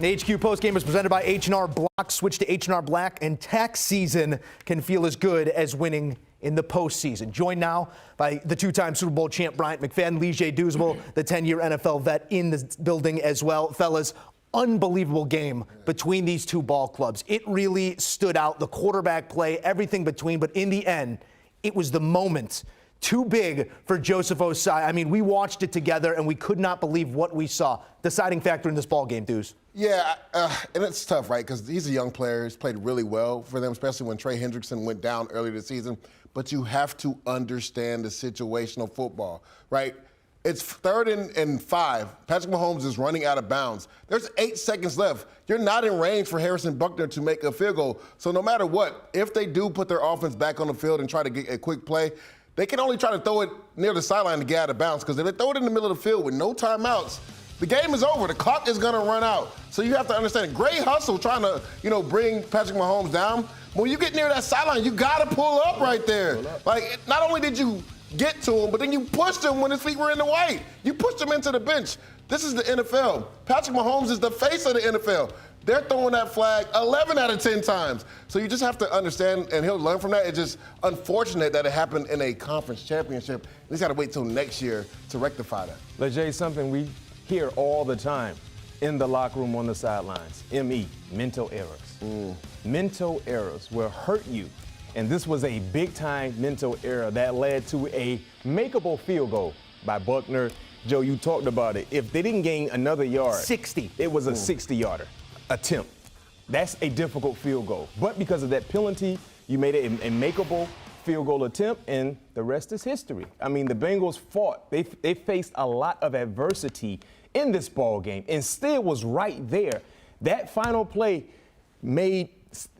The HQ postgame is presented by H&R Block. Switch to H&R Black, and tax season can feel as good as winning in the postseason. Joined now by the two-time Super Bowl champ Bryant, McFadden, Douzable, the 10-year NFL vet in the building as well. Fellas, unbelievable game between these two ball clubs. It really stood out. The quarterback play, everything between, but in the end, it was the moment too big for Joseph Ossai. I mean, we watched it together, and we could not believe what we saw. Deciding factor in this ball game, Deuce. Yeah, and it's tough, right? Because he's a young player. He's played really well for them, especially when Trey Hendrickson went down earlier this season. But you have to understand the situational football, right? It's 3rd and 5. Patrick Mahomes is running out of bounds. There's 8 seconds left. You're not in range for Harrison Buckner to make a field goal. So no matter what, if they do put their offense back on the field and try to get a quick play, they can only try to throw it near the sideline to get out of bounds, because if they throw it in the middle of the field with no timeouts, the game is over. The clock is going to run out. So you have to understand, great hustle trying to, bring Patrick Mahomes down. When you get near that sideline, you got to pull up right there. Like, not only did you get to him, but then you pushed him when his feet were in the white. You pushed him into the bench. This is the NFL. Patrick Mahomes is the face of the NFL. They're throwing that flag 11 out of 10 times. So you just have to understand, and he'll learn from that. It's just unfortunate that it happened in a conference championship. He's got to wait till next year to rectify that. LeJay, something we hear all the time in the locker room on the sidelines. ME, mental errors. Mental errors will hurt you. And this was a big-time mental error that led to a makeable field goal by Buckner. Joe, you talked about it. If they didn't gain another yard, 60. It was a 60-yarder attempt. That's a difficult field goal. But because of that penalty, you made it a makeable field goal attempt, and the rest is history. I mean, the Bengals fought. They faced a lot of adversity in this ball game, and still was right there. That final play made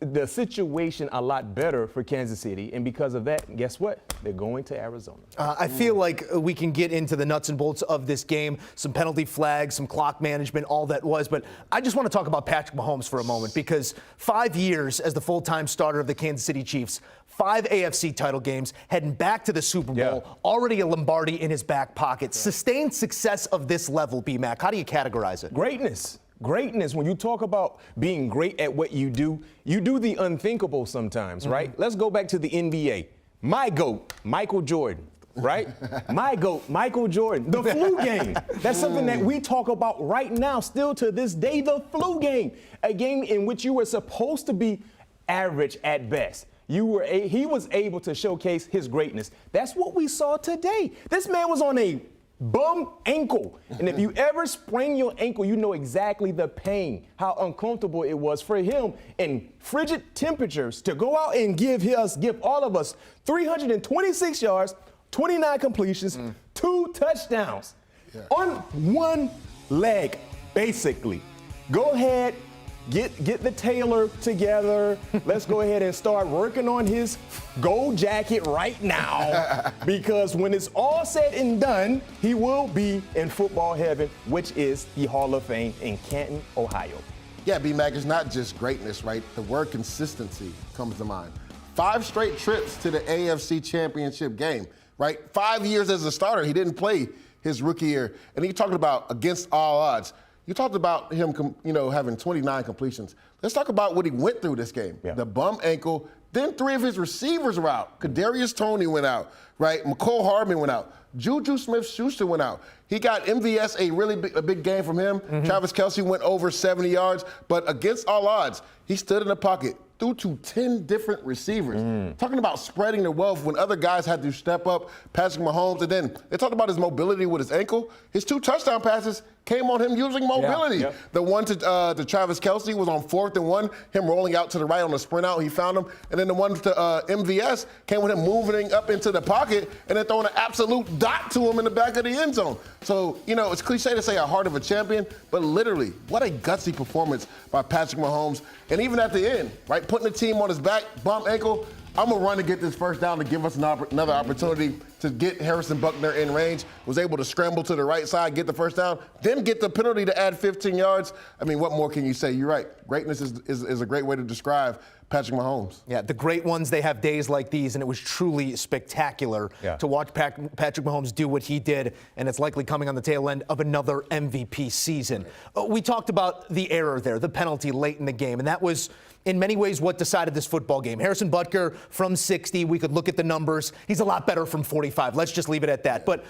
the situation a lot better for Kansas City, and because of that, guess what? They're going to Arizona. I feel like we can get into the nuts and bolts of this game, some penalty flags, some clock management, all that was, but I just want to talk about Patrick Mahomes for a moment, because 5 years as the full-time starter of the Kansas City Chiefs, 5 AFC title games, heading back to the Super Bowl, already a Lombardi in his back pocket. Sustained success of this level, B-Mac, how do you categorize it? Greatness. Greatness, when you talk about being great at what you do the unthinkable sometimes, right? Let's go back to the NBA. My GOAT, Michael Jordan, right? My GOAT, Michael Jordan. The flu game. That's something that we talk about right now, still to this day, the flu game. A game in which you were supposed to be average at best. He was able to showcase his greatness. That's what we saw today. This man was on a bum ankle. And if you ever sprain your ankle, you know exactly the pain, how uncomfortable it was for him in frigid temperatures to go out and give all of us 326 yards, 29 completions, 2 touchdowns on one leg, basically. Go ahead. Get the tailor together. Let's go ahead and start working on his gold jacket right now, because when it's all said and done, he will be in football heaven, which is the Hall of Fame in Canton, Ohio. Yeah, B-Mac, it's not just greatness, right? The word consistency comes to mind. 5 straight trips to the AFC Championship game, right? 5 years as a starter. He didn't play his rookie year. And he talked about against all odds. You talked about him, having 29 completions. Let's talk about what he went through this game. The bum ankle. Then 3 of his receivers were out. Kadarius Toney went out, right? McCole Hardman went out. Juju Smith-Schuster went out. He got MVS a big game from him. Travis Kelce went over 70 yards. But against all odds, he stood in the pocket, threw to 10 different receivers. Talking about spreading the wealth when other guys had to step up, Patrick Mahomes. And then they talked about his mobility with his ankle. His 2 touchdown passes came on him using mobility. The one to Travis Kelce was on 4th and 1, him rolling out to the right on the sprint out. He found him. And then the one to MVS came with him moving up into the pocket and then throwing an absolute dot to him in the back of the end zone. So, it's cliche to say a heart of a champion, but literally, what a gutsy performance by Patrick Mahomes. And even at the end, right, putting the team on his back, bum ankle, I'm going to run to get this first down to give us another opportunity to get Harrison Buckner in range. Was able to scramble to the right side, get the first down, then get the penalty to add 15 yards. I mean, what more can you say? You're right. Greatness is a great way to describe Patrick Mahomes. Yeah, the great ones, they have days like these, and it was truly spectacular to watch Patrick Mahomes do what he did, and it's likely coming on the tail end of another MVP season. We talked about the error there, the penalty late in the game, and that was in many ways what decided this football game. Harrison Butker from 60, we could look at the numbers. He's a lot better from 45. Let's just leave it at that. But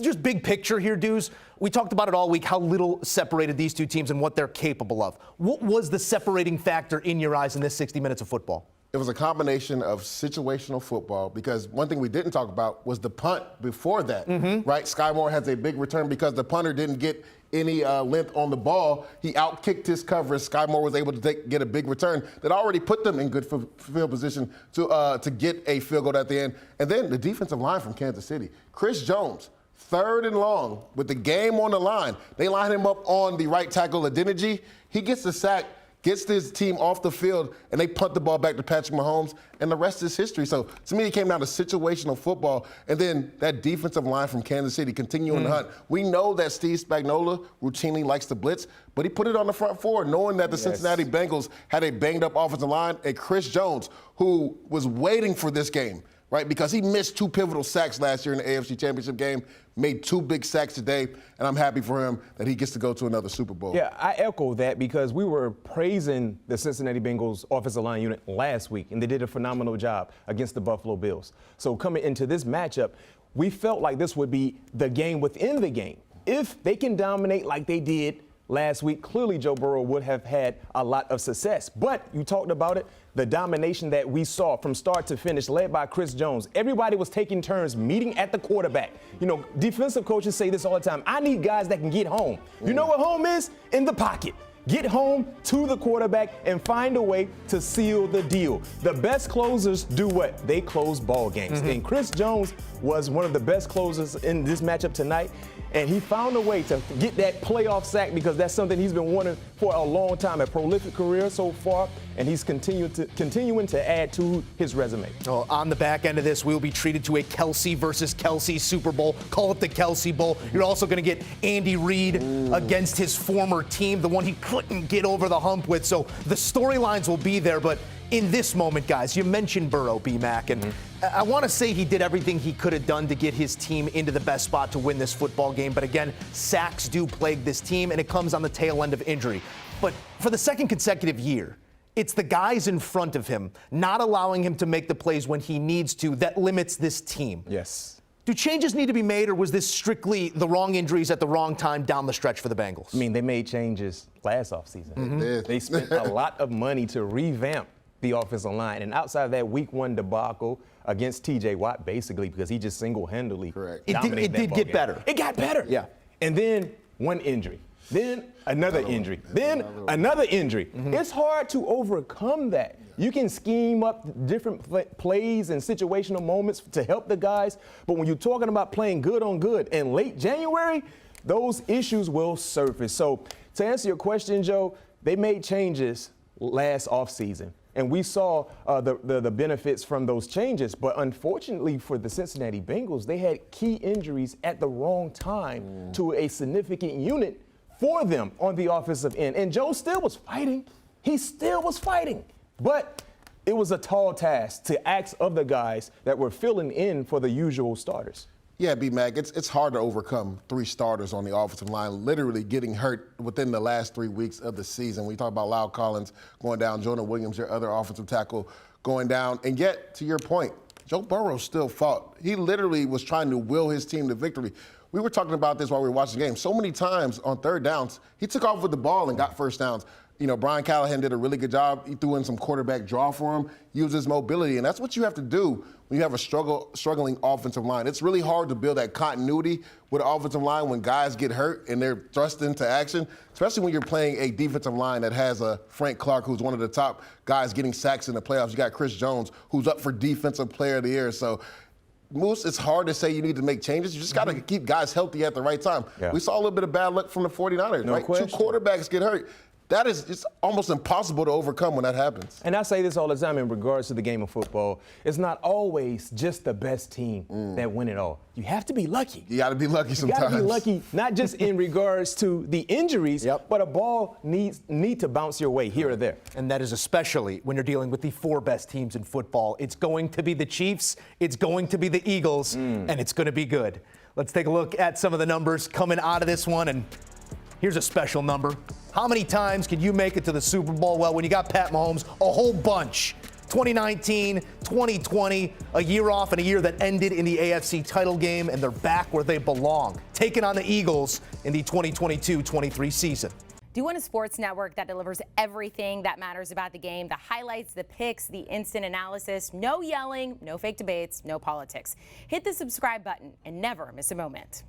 just big picture here, Dews, we talked about it all week, how little separated these two teams and what they're capable of. What was the separating factor in your eyes in this 60 minutes of football? It was a combination of situational football, because one thing we didn't talk about was the punt before that, right? Sky Moore has a big return because the punter didn't get any length on the ball. He outkicked his coverage. Sky Moore was able to get a big return that already put them in good field position to get a field goal at the end. And then the defensive line from Kansas City. Chris Jones, 3rd and long with the game on the line. They line him up on the right tackle, Adeniji. He gets the sack, gets his team off the field, and they punt the ball back to Patrick Mahomes, and the rest is history. So, to me, it came down to situational football, and then that defensive line from Kansas City continuing the hunt. We know that Steve Spagnuolo routinely likes to blitz, but he put it on the front four, knowing that the Cincinnati Bengals had a banged-up offensive line, and Chris Jones, who was waiting for this game, right, because he missed 2 pivotal sacks last year in the AFC Championship game, made 2 big sacks today, and I'm happy for him that he gets to go to another Super Bowl. Yeah, I echo that because we were praising the Cincinnati Bengals offensive line unit last week, and they did a phenomenal job against the Buffalo Bills. So coming into this matchup, we felt like this would be the game within the game. If they can dominate like they did last week, clearly Joe Burrow would have had a lot of success. But you talked about it, the domination that we saw from start to finish, led by Chris Jones. Everybody was taking turns meeting at the quarterback. You know, defensive coaches say this all the time. I need guys that can get home. You know what home is? In the pocket. Get home to the quarterback and find a way to seal the deal. The best closers do what? They close ball games. And Chris Jones was one of the best closers in this matchup tonight. And he found a way to get that playoff sack, because that's something he's been wanting for a long time, a prolific career so far, and he's continuing to add to his resume. Well, on the back end of this, we'll be treated to a Kelsey versus Kelsey Super Bowl. Call it the Kelsey Bowl. You're also going to get Andy Reid against his former team, the one he couldn't get over the hump with. So the storylines will be there, but in this moment, guys, you mentioned Burrow, B-Mac, and I want to say he did everything he could have done to get his team into the best spot to win this football game. But again, sacks do plague this team, and it comes on the tail end of injury. But for the second consecutive year, it's the guys in front of him not allowing him to make the plays when he needs to that limits this team. Yes. Do changes need to be made, or was this strictly the wrong injuries at the wrong time down the stretch for the Bengals? I mean, they made changes last offseason. They spent a lot of money to revamp the offensive line. And outside of that week 1 debacle against T.J. Watt, basically, because he just single-handedly dominated It did get better. It got better. Yeah. And then one injury. Then another injury. Then another injury. It's hard to overcome that. You can scheme up different plays and situational moments to help the guys, but when you're talking about playing good on good in late January, those issues will surface. So to answer your question, Joe, they made changes last offseason. And we saw the benefits from those changes. But unfortunately for the Cincinnati Bengals, they had key injuries at the wrong time to a significant unit for them on the offensive end. And Joe still was fighting. He still was fighting. But it was a tall task to ask of the guys that were filling in for the usual starters. Yeah, B-Mac, it's hard to overcome 3 starters on the offensive line literally getting hurt within the last 3 weeks of the season. We talk about Lyle Collins going down, Jonah Williams, your other offensive tackle, going down. And yet, to your point, Joe Burrow still fought. He literally was trying to will his team to victory. We were talking about this while we were watching the game. So many times on 3rd downs, he took off with the ball and got first downs. You know, Brian Callahan did a really good job. He threw in some quarterback draw for him, used his mobility, and that's what you have to do when you have a struggling offensive line. It's really hard to build that continuity with an offensive line when guys get hurt and they're thrust into action, especially when you're playing a defensive line that has a Frank Clark, who's one of the top guys getting sacks in the playoffs. You got Chris Jones, who's up for Defensive Player of the Year. So, Moose, it's hard to say you need to make changes. You just got to keep guys healthy at the right time. Yeah. We saw a little bit of bad luck from the 49ers, right? Question. 2 quarterbacks get hurt. that is it's almost impossible to overcome when that happens. And I say this all the time in regards to the game of football. It's not always just the best team that win it all. You have to be lucky. You got to be lucky sometimes. You got to be lucky, not just in regards to the injuries, but a ball need to bounce your way here or there. And that is especially when you're dealing with the 4 best teams in football. It's going to be the Chiefs, it's going to be the Eagles, and it's going to be good. Let's take a look at some of the numbers coming out of this one. And here's a special number. How many times can you make it to the Super Bowl? Well, when you got Pat Mahomes, a whole bunch. 2019, 2020, a year off and a year that ended in the AFC title game, and they're back where they belong, taking on the Eagles in the 2022-23 season. Do you want a sports network that delivers everything that matters about the game? The highlights, the picks, the instant analysis, no yelling, no fake debates, no politics. Hit the subscribe button and never miss a moment.